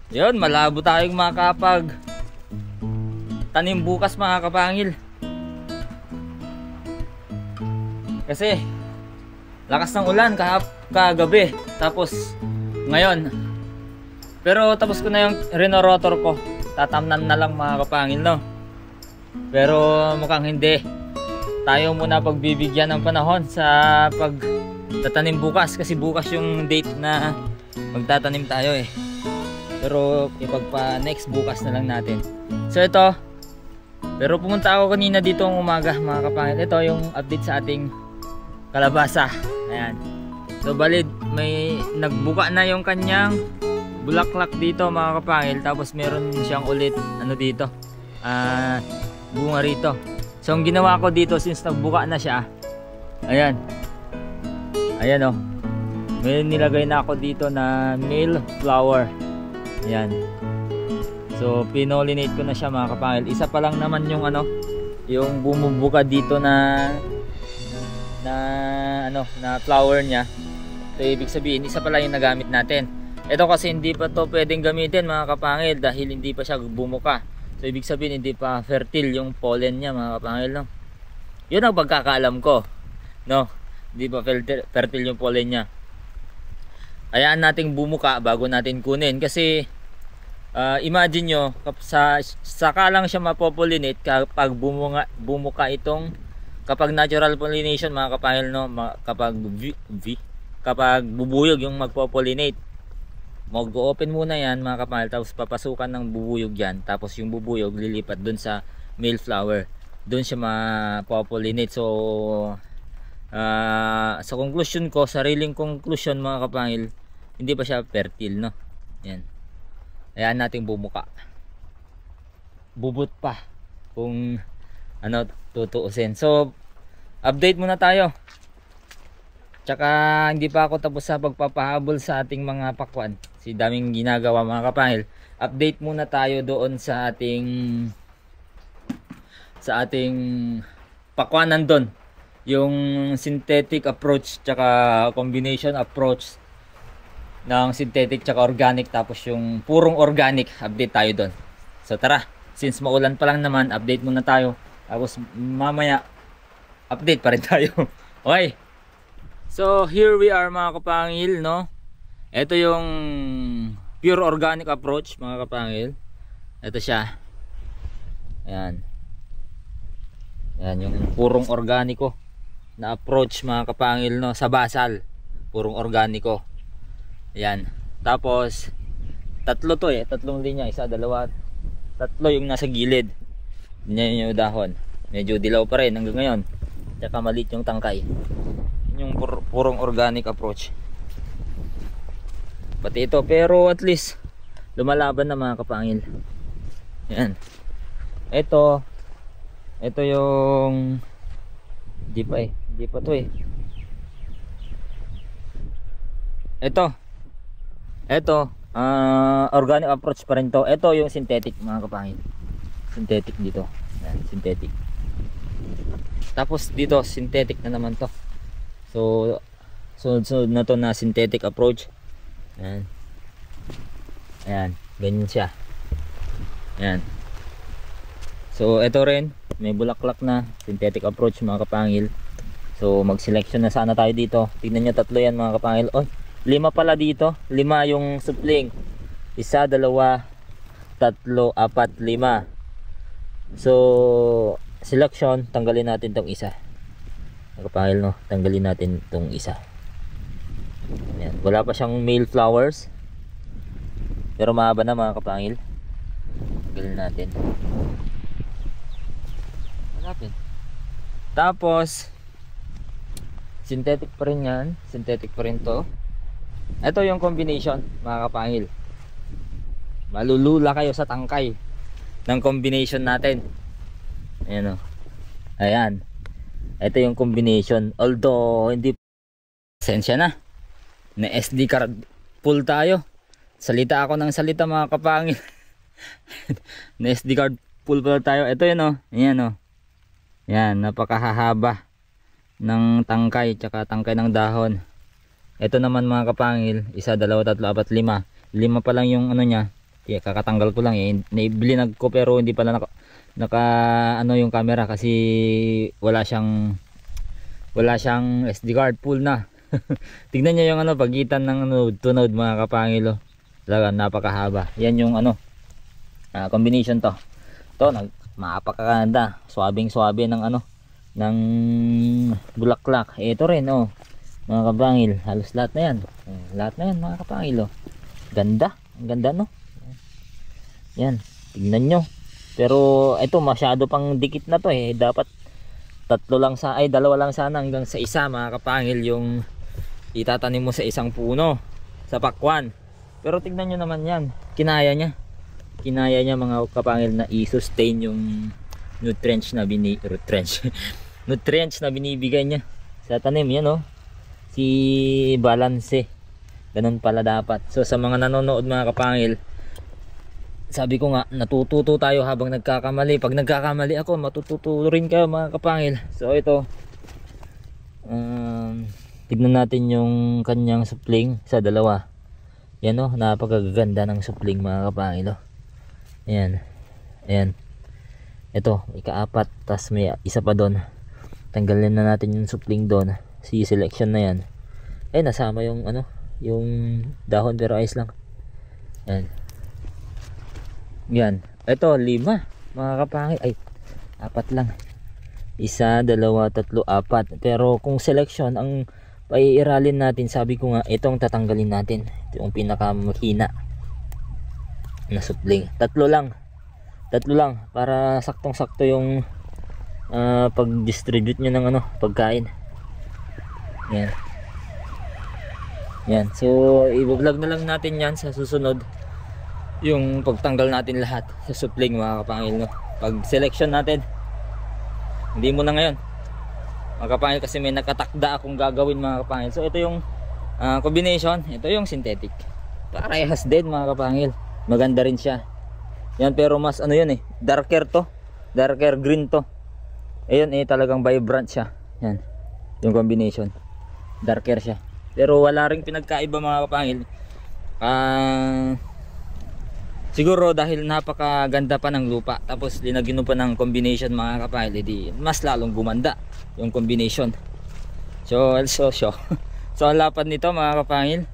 Yun, malabo tayong makapag tanim bukas mga kapangil. Kasi lakas ng ulan kagabi. Tapos ngayon. Pero tapos ko na yung rinorotor ko. Tatamnan na lang mga kapangil, no? Pero mukhang hindi. Tayo muna pagbibigyan ng panahon sa pagtatanim bukas. Kasi bukas yung date na magtatanim tayo eh. Pero ipagpa next bukas na lang natin. So ito. Pero pumunta ako kanina dito ng umaga mga kapangil. Ito yung update sa ating kalabasa. Ayan. So balid may nagbuka na yung kanyang bulaklak dito mga kapangil. Tapos meron siyang ulit ano dito. Bunga rito. So ang ginawa ko dito since nagbuka na siya. Ayan. Ayan oh. May nilagay na ako dito na male flower. Ayan. So pinolinate ko na siya mga kapangil. Isa pa lang naman yung ano, yung bumubuka dito na flower niya. So ibig sabihin isa pa lang yung nagamit natin. Ito kasi hindi pa to pwedeng gamitin mga kapangil dahil hindi pa siya bumuka. So ibig sabihin hindi pa fertile yung pollen niya mga kapangil, no? Yun ang pagkakaalam ko, no? Hindi pa fertile yung pollen niya. Hayaan nating bumuka bago natin kunin kasi imagine nyo saka lang siya mapopollinate kapag bumuka itong kapag natural pollination mga kapangil, no? Kapag bubuyog yung magpopollinate, mag-open muna yan mga kapangil, tapos papasukan ng bubuyog yan, tapos yung bubuyog lilipat dun sa male flower, dun siya mapopollinate. So sa conclusion ko, sariling conclusion mga kapangil, hindi pa siya fertile, no? Yan. Ayan nating bumuka. Bubot pa kung ano tutuusin. So update muna tayo. Tsaka hindi pa ako tapos sa pagpapahabol sa ating mga pakwan. Si daming ginagawa mga kapangil. Update muna tayo doon sa ating pakwanan doon. Yung synthetic approach tsaka combination approach ng synthetic tsaka organic, tapos yung purong organic, update tayo doon. So tara, since maulan pa lang naman, update muna tayo. Tapos mamaya update pa rin tayo. Okay. So here we are mga kapangil, no? Ito yung pure organic approach mga kapangil. Ito siya. Ayan. Ayan yung purong organiko na approach mga kapangil, no? Sa basal, purong organiko. Ayan. Tapos tatlo to eh, tatlong linya, isa, dalawa, tatlo yung nasa gilid. Ganyan yung dahon. Medyo dilaw pa rin hanggang ngayon. Tsaka maliit yung tangkay. Yung purong organic approach. Pati ito, pero at least lumalaban na mga kapangil. Ayan. Ito yung hindi pa to eh. Ito organic approach pa rin to. Ito yung synthetic mga kapangil. Synthetic dito. Ayan, synthetic. Tapos dito synthetic na naman to. So sunod na to na synthetic approach. Ayan. Ayan, ganyan siya. Ayan. So ito rin, may bulaklak na synthetic approach mga kapangil. So mag-selection na sana tayo dito. Tingnan nyo, tatlo yan mga kapangil. Oh, 5 pala dito. 5 yung supling. 1, 2, 3, 4, 5. So selection, tanggalin natin tong isa. Mga kapangil, no? Tanggalin natin tong isa. Ayan. Wala pa siyang male flowers, pero mahaba na mga kapangil. Tanggalin natin. Hanapin. Tapos synthetic pa rin yan. Synthetic pa rin to. Ito yung combination mga kapangil. Malulula kayo sa tangkay ng combination natin. Ayan o. Ayan. Ito yung combination. Although hindi, pasensya na, na SD card full tayo. Salita ako ng salita mga kapangil. Na SD card full pa tayo. Ito yun o. Ayan o. Ayan, napakahahaba ng tangkay tsaka tangkay ng dahon. Ito naman mga kapangil, 1, 2, 3, 4, 5. 5 pa lang yung ano niya, Kaya kakatanggal ko lang eh. Naibilinag ko pero hindi pala naka ano yung camera kasi wala siyang SD card, full na. Tignan niyo yung ano pagitan ng node to node mga kapangil oh. Talaga napakahaba. Yan yung ano combination to. To napakaganda. Swabing-swabe ng ano ng bulaklak. Ito rin oh. Mga kapangil, halos lahat na yan. Lahat na yan mga kapangil oh. Ganda, ang ganda no. Yan, tignan nyo. Pero ito masyado pang dikit na to eh. Dapat dalawa lang sana hanggang sa isa mga kapangil yung itatanim mo sa isang puno sa pakwan. Pero tignan nyo naman yan, kinaya niya mga kapangil na i-sustain yung nutrients na nutrients na binibigay niya sa tanim. Yan oh, si balance, ganun pala dapat. So sa mga nanonood mga kapangil, sabi ko nga natututo tayo habang nagkakamali. Pag nagkakamali ako, matututo rin kayo mga kapangil. So ito tignan natin yung kanyang supling sa dalawa. Yan oh, napakaganda ng supling mga kapangil oh. Ayan, ayan. Ito ika-4, tas may isa pa doon. Tanggalin na natin yung supling doon. Si selection na yan. Ay nasama yung ano, yung dahon pero ayos lang. Yan. Yan. Ito 5 mga kapangil. Ay 4 lang. 1, 2, 3, 4. Pero kung selection ang paiiralin natin, sabi ko nga itong tatanggalin natin. Ito yung pinakamahina na supling. 3 lang para saktong-sakto yung pag-distribute nyo ng ano, pagkain. Yan. Yan. So i-vlog na lang natin yan sa susunod. Yung pagtanggal natin lahat sa supling mga kapangil no. Pag selection natin, hindi mo na ngayon mga kapangil kasi may nakatakda akong gagawin mga kapangil. So ito yung combination, ito yung synthetic. Parehas din mga kapangil. Maganda rin siya. Yan pero mas ano yun eh, darker to. Darker green to. Ayun eh talagang vibrant siya. Yan. Yung combination. Darker siya. Pero wala ring pinagkaiba mga kapangil. Siguro dahil napakaganda pa ng lupa, tapos linagyan pa ng combination mga kapangil, edi mas lalong gumanda yung combination. So ang lapad nito mga kapangil,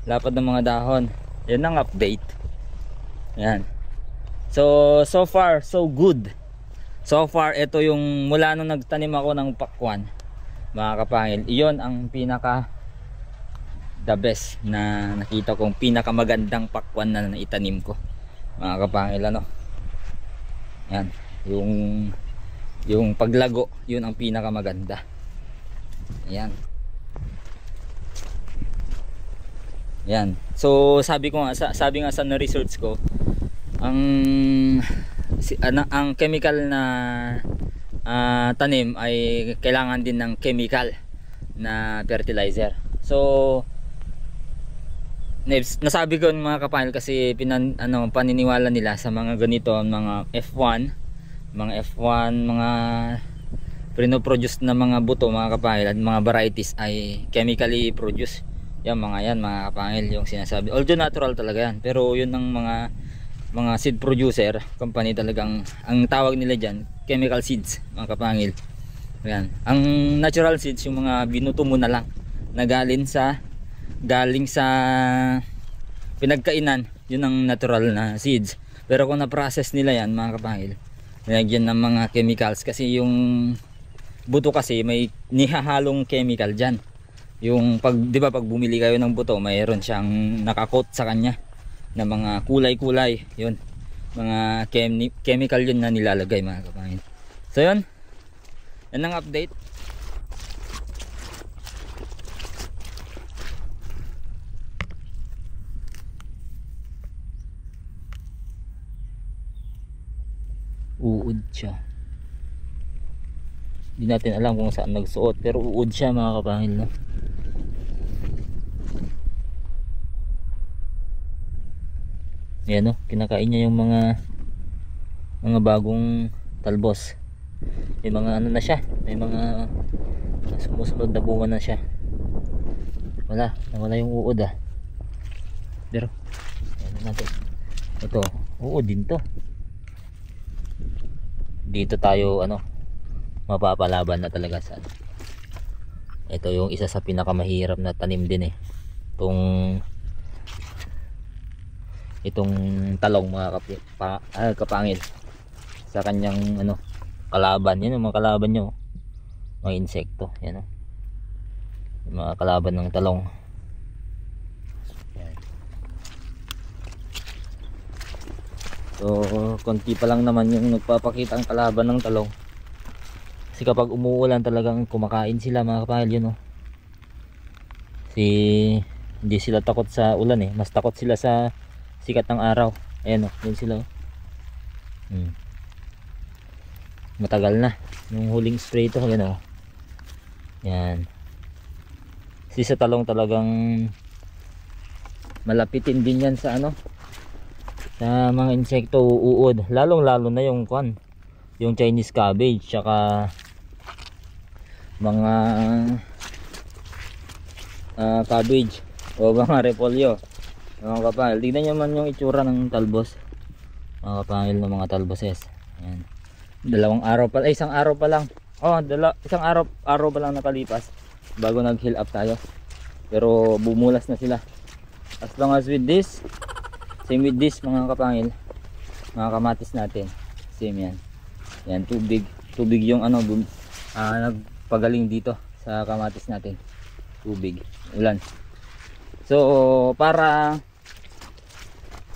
lapad ng mga dahon. Yan ang update. Yan. So far so good. So far ito yung mula nung nagtanim ako ng pakwan mga kapangil, iyon ang pinaka the best na nakita kong pinakamagandang pakwan na naitanim ko mga kapangil ano. Yan, yung paglago, yun ang pinakamaganda. Yan. Yan. So sabi nga sa na-research ko, ang chemical na tanim ay kailangan din ng chemical na fertilizer. So nasabi ko mga kapangil kasi paniniwala nila sa mga ganito, mga F1, mga pinoproduce na mga buto mga kapangil at mga varieties ay chemically produced. Yan mga kapangil yung sinasabi. Although natural talaga yan, pero yun ang mga seed producer company talagang ang tawag nila diyan chemical seeds mga kapangil. Yan. Ang natural seeds yung mga binuto mo na lang na galing sa pinagkainan, yun ang natural na seeds. Pero kung na-process nila yan mga kapangil, nilagyan ng mga chemicals kasi yung buto kasi may nihahalong chemical dyan. Yung di ba pag bumili kayo ng buto, mayroon siyang nakakoat sa kanya na mga kulay-kulay, yun mga chemical yun na nilalagay mga kapangil. So yun ang update. Uod siya, hindi natin alam kung saan nagsuot pero uod siya mga kapangil no? Yan no, kinakain niya yung mga bagong talbos. May mga ano na siya, may mga sumusunod na bunga na siya. Nawala yung uod pero ano natin, Ito, oo din to. Dito tayo ano, mapapalaban na talaga sa ano. Ito yung isa sa pinakamahirap na tanim din eh. Itong talong mga kapangil. Sa kanyang ano, kalaban. Yan yung mga kalaban nyo. Mga insekto. Yan o. Yung mga kalaban ng talong. Yan. So, konti pa lang naman yung nagpapakita ang kalaban ng talong. Kasi kapag umuulan talagang kumakain sila mga kapangil, yun o. Hindi sila takot sa ulan eh. Mas takot sila sa sikat ng araw. Ayan o, yun sila o. Matagal na yung huling spray ito. Ayan o. Yan. Kasi sa talong talagang malapitin din yan sa ano, sa mga insekto, uod. Lalong lalo na yung yung Chinese cabbage, tsaka mga cabbage o mga repolyo mga kapangil. Tignan nyo man yung itsura ng talbos mga kapangil ng mga talboses. Ayan. Isang araw pa lang isang araw pa lang nakalipas bago nag heal up tayo, pero bumulas na sila. As long as with this, same with this mga kapangil, mga kamatis natin, same yan. Yan, tubig yung ano, nagpagaling dito sa kamatis natin. Tubig, ulan. So para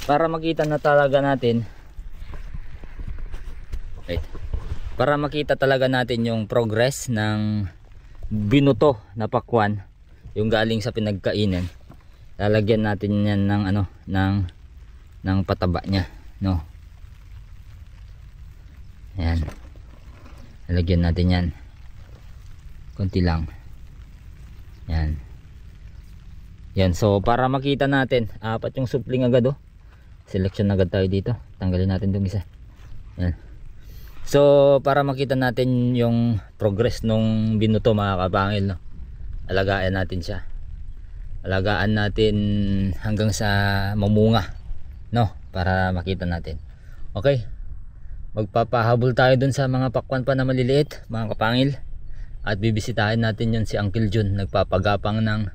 makita na talaga natin, para makita talaga natin yung progress ng binuto na pakwan, yung galing sa pinagkainan, lalagyan natin yan ng ano, ng pataba niya, no. Ayan, lalagyan natin yan konti lang. Yan, so para makita natin, apat yung supling agad oh. Selection agad tayo dito. Tanggalin natin itong isa. Yan. So para makita natin yung progress nung binuto mga kapangil, no? Alagaan natin siya. Alagaan natin hanggang sa mamunga, no? Para makita natin. Okay. Magpapahabol tayo dun sa mga pakwan pa na maliliit mga kapangil. At bibisitahin natin yun si Uncle Jun. Nagpapagapang ng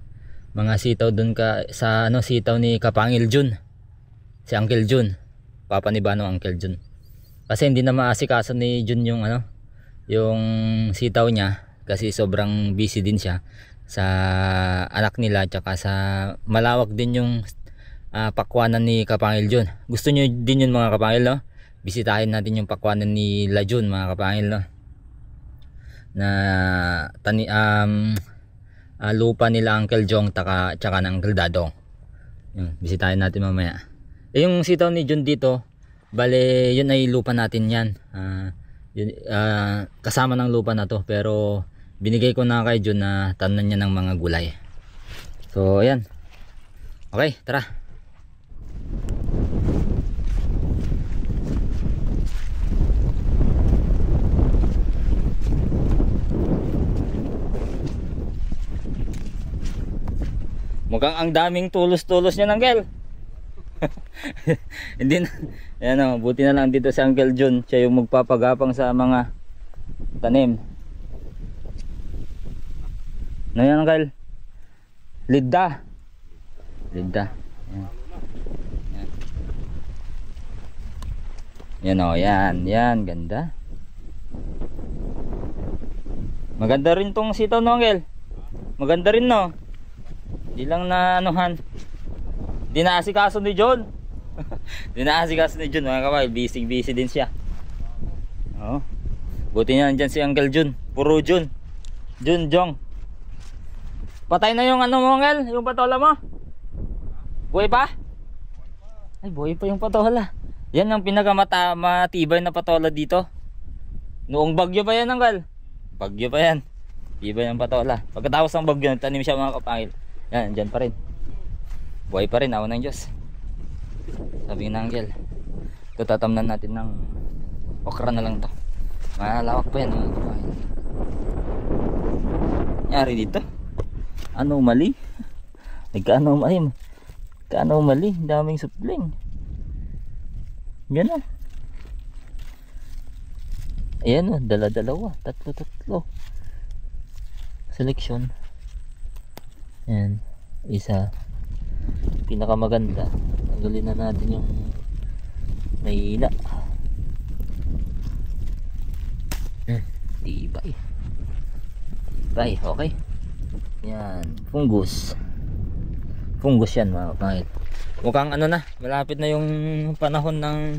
mga sitaw dun sa ano, sitaw ni Kapangil Jun. Si Uncle Jun, papa ni Bano Uncle Jun. Kasi hindi na maasikaso ni Jun yung ano, yung sitaw niya, kasi sobrang busy din siya sa anak nila, tsaka sa malawak din yung pakwanan ni Kapangil Jun. Gusto nyo din yun mga kapangil, no? Bisitahin natin yung pakwanan ni La Jun mga kapangil, no? Na lupa nila Uncle Jong tsaka ng Uncle Dadong. Bisitahin natin mamaya. Yung sitaw ni Jun dito, bale yun ay lupa natin yan. Kasama ng lupa na to, pero binigay ko na kay Jun na tanan niya ng mga gulay. So ayan. Okay, tara. Mukhang ang daming tulos-tulos niya, Uncle. Hindi na. Ayan o, buti na lang dito si Uncle Jun. Siya yung magpapagapang sa mga tanim. Ano yan, Uncle? Lidda. Lidda. Yan o, yan. Yan, ganda. Maganda rin tong sitaw, no, Uncle? Maganda rin, no? Di lang na anuhan. Di naasikaso ni John. Di naasikaso ni John mga kapay. Busy din siya. Oh. Buti na nandyan si Uncle Jun. Puro Jun. Jong. Patay na yung ano mo, Uncle? Yung patola mo? Buhay pa? Ay, buhay pa yung patola. Yan ang pinakamatibay na patola dito. Noong bagyo pa yan, Uncle. Bagyo pa yan. Tibay ang patola. Pagkatapos ng bagyo, nagtanim siya mga kapangil. Yan, dyan pa rin. Buhay pa rin, awa ng Diyos. Sabi ng Uncle, ito tatamnan natin ng okra na lang to. Malawak pa yan mga kapangil. Nyari dito, anomaly. Nagka-anomaly. Daming supling. Yan o. Ayan o, dala-dalawa. Tatlo. Seleksyon. Yan. Isa. Pinakamaganda. Tanggalin na natin yung mahina. Tibay. Okay. Yan. Fungus yan mga kapangil. Mukhang ano na, malapit na yung panahon ng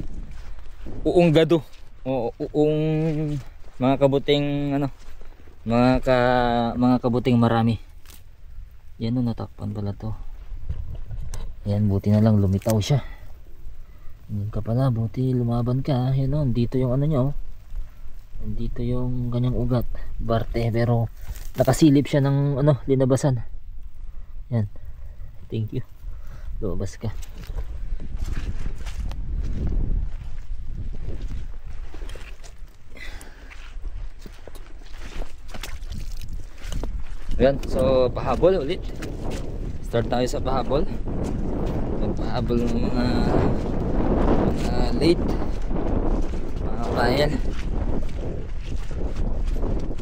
uong gado o uong mga kabuting ano, mga kabuting marami. Yan o, natakpan pala to. Yan, buti na lang lumitaw siya. Yan ka pala, buti lumaban ka. Yan o, dito yung ano nyo, dito yung kanyang ugat, barte, pero nakasilip siya ng ano, linabasan. Yan, thank you. Lumabas ka. Ayan, so pahabol ulit. Start tayo sa pahabol. Pahabol ng mga late, mga kapayan.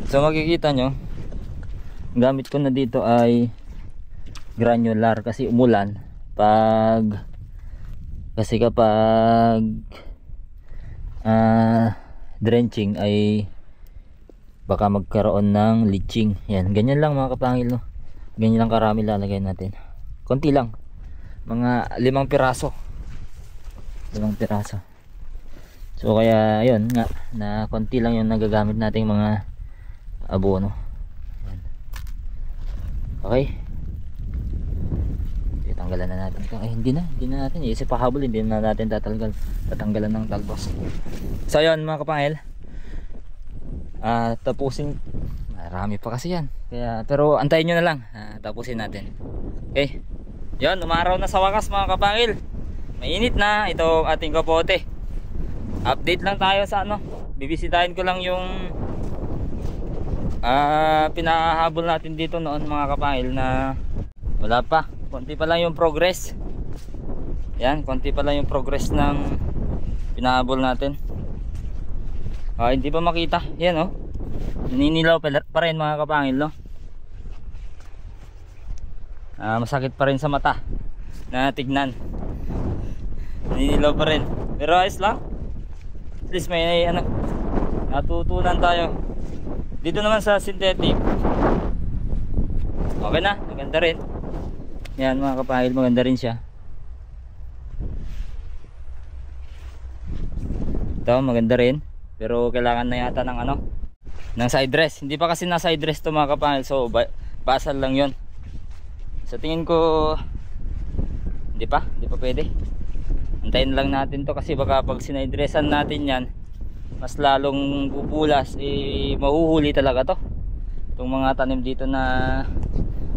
So makikita nyo, gamit ko na dito ay granular kasi umulan. Kasi kapag drenching ay baka magkaroon ng leaching. Yan, ganyan lang mga kapangil, no? Ganyan lang karami lalagay natin. Konti lang, mga 5 piraso. So kaya yun nga, na konti lang yung nagagamit nating mga abono. Yan. Okay, tanggalan na natin ito. Ay, hindi na natin isip pahabol, hindi na natin tatanggalan ng talbos. So yun mga kapangil, tapusin, marami pa kasi yan, kaya, pero antayin nyo na lang, tapusin natin. Okay, yun, umaraw na sa wakas mga kapangil. Mainit na ito ating kapote. Update lang tayo sa ano, bibisitahin ko lang yung pinahabol natin dito noon mga kapangil, na wala pa, konti pa lang yung progress. Yan, konti pa lang yung progress ng pinahabol natin. Hindi pa makita. Yan oh, naninilaw pa rin mga kapangil, no? Masakit pa rin sa mata na tignan. Naninilaw pa rin, pero ayos lang. At least may ano, natutunan tayo. Dito naman sa synthetic, okay na, maganda rin. Yan mga kapangil, maganda rin siya. Ito maganda rin, pero kailangan na yata ng ano, ng side dress. Hindi pa kasi na side dress to mga kapangil, so basal lang yon. Sa tingin ko hindi pa pwede. Antayin lang natin to, kasi baka pag sinide dressan natin yan, mas lalong pupulas, mahuhuli talaga to, itong mga tanim dito na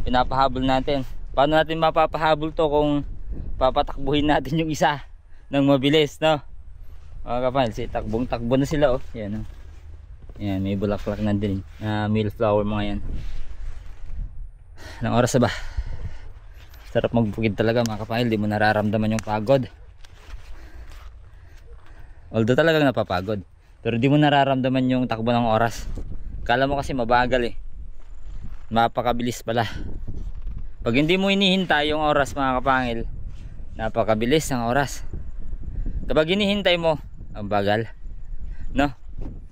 pinapahabol natin. Paano natin mapapahabol to kung papatakbuhin natin yung isa ng mabilis, no? Mga kapangil, takbo na sila oh. Yan oh. Yan, may bulaklak na din, millflower mga yan. Ilang oras na ba? Sarap magbukid talaga mga kapangil, di mo nararamdaman yung pagod. Although talagang napapagod, pero di mo nararamdaman yung takbo ng oras. Kala mo kasi mabagal eh, mapakabilis pala. Pag hindi mo hinihintay yung oras mga kapangil, napakabilis ang oras. Kapag hinihintay mo, ang bagal, no?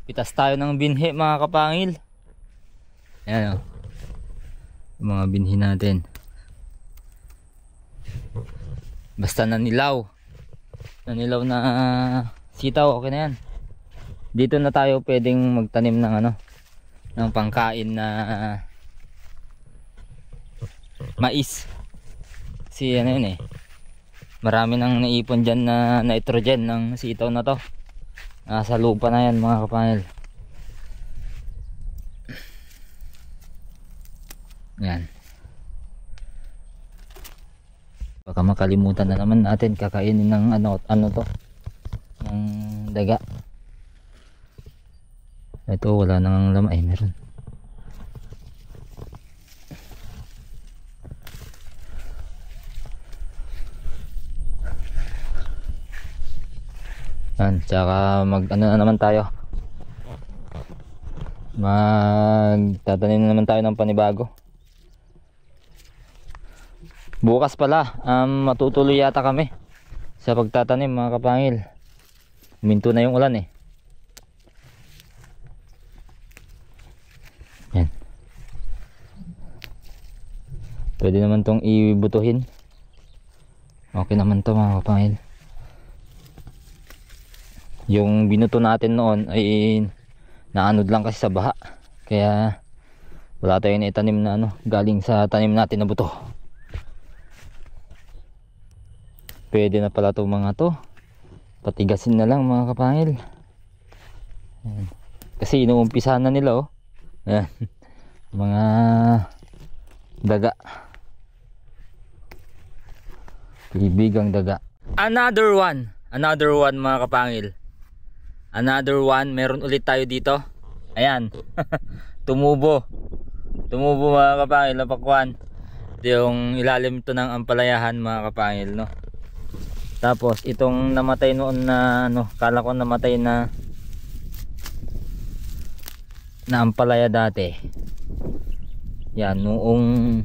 Pitas tayo ng binhi mga kapangil. Ayan o, yung mga binhi natin. Basta nanilaw na sitaw, okay na yan. Dito na tayo pwedeng magtanim ng ano, ng pangkain na mais. Kasi ano yun eh, marami nang naipon dyan na nitrogen ng sitaw na to. Nasa lupa na yan mga kapangil. Yan, baka makalimutan na naman natin kakainin ng ano to, ng daga. Ito wala nang laman, ay meron. Yan, tsaka mag ano na naman tayo, magtatanim na naman tayo ng panibago. Bukas pala matutuloy yata kami sa pagtatanim mga kapangil. Huminto na yung ulan eh. Yan, pwede naman tong ibutuhin. Okay naman to mga kapangil. Yung binuto natin noon ay naanod lang kasi sa baha, kaya wala tayong itanim na ano galing sa tanim natin na buto. Pwede na pala itong mga to patigasin na lang mga kapangil. Ayan. Kasi inuumpisa na nila oh. Ayan. Mga daga, bibigang daga. Another one mga kapangil. Another one, meron ulit tayo dito. Ayan. Tumubo mga kapangil na pakwan. Ito yung ilalim ito ng ampalayahan mga kapangil, no. Tapos itong namatay noon na ano, kala ko namatay na ampalaya dati. Yan, noong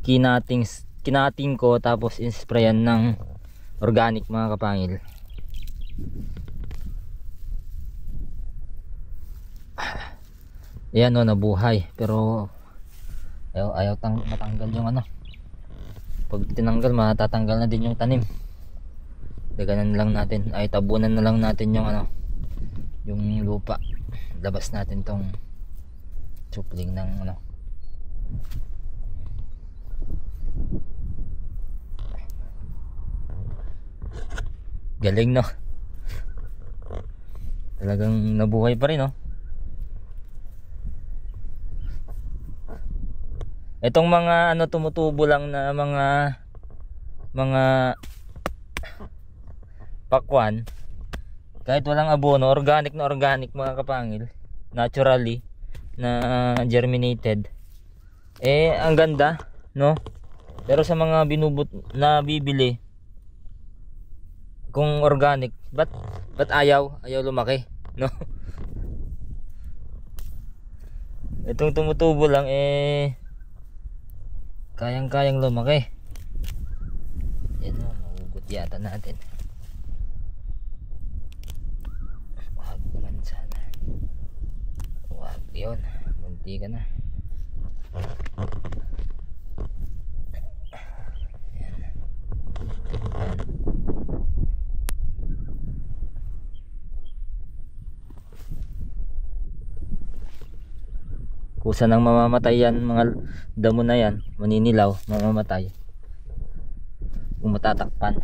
kinating ko tapos insprayan ng organic mga kapangil. Ayan o, nabuhay, pero ayaw matanggal yung ano. Pag tinanggal, matatanggal na din yung tanim. Daganan lang natin, ay tabunan na lang natin yung ano, yung lupa. Labas natin tong supling ng ano. Galing, no? Talagang nabuhay pa rin, no? Itong mga ano, tumutubo lang na mga pakwan, kahit walang abono, organic na organic mga kapangil, naturally na germinated, eh ang ganda, no? Pero sa mga binubut na bibili kung organic, ba't ayaw lumaki, no? Itong tumutubo lang eh kayang lumaki. Yan o, mahugot yata natin. Wag naman sana. Wag yun, munti ka na. Yan. Kusa nang mamamatay yan, mga damo na yan, maninilaw, mamamatay kung matatakpan.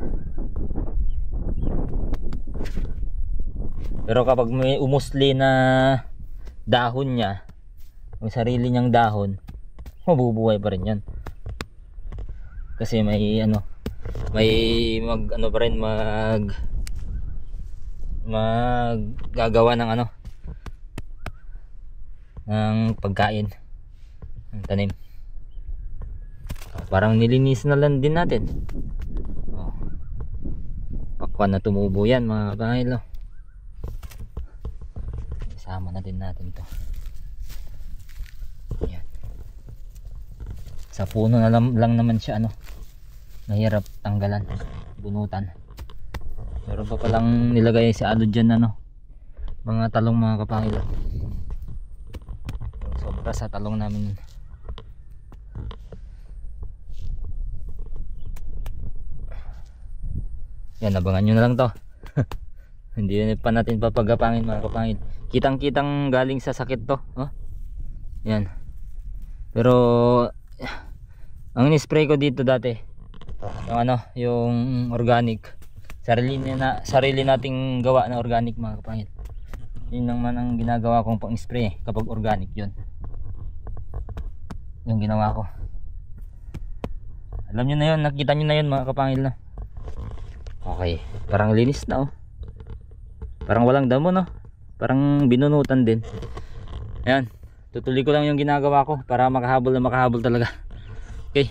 Pero kapag may umusli na dahon niya, may sarili niyang dahon, mabubuhay pa rin yan. Kasi may ano, may gagawa ng ano, ng pagkain ng tanim. Parang nilinis na lang din natin. Pakwan na tumubo yan mga kapangil. Isama na din natin to. Yan. Sa puno na lang naman siya ano, mahirap tanggalan, bunutan. Meron pa palang nilagay si Ado dyan ano, mga talong mga kapangil. Sobra sa talong namin. Yan, abangan nyo na lang to. Hindi pa natin papagapangin mga kapangil. Kitang galing sa sakit to, oh? Yan. Pero ang in-spray ko dito dati, yung ano, yung organic, sarili nating gawa na organic mga kapangil. Yun naman ang ginagawa kong pang-spray kapag organic yun. Yung ginawa ko. Alam nyo na yun, nakita nyo na yun mga kapangil na. Okay, parang linis na oh. Parang walang damo no. Parang binunutan din. Ayan, tutuloy ko lang yung ginagawa ko para makahabol talaga. Okay.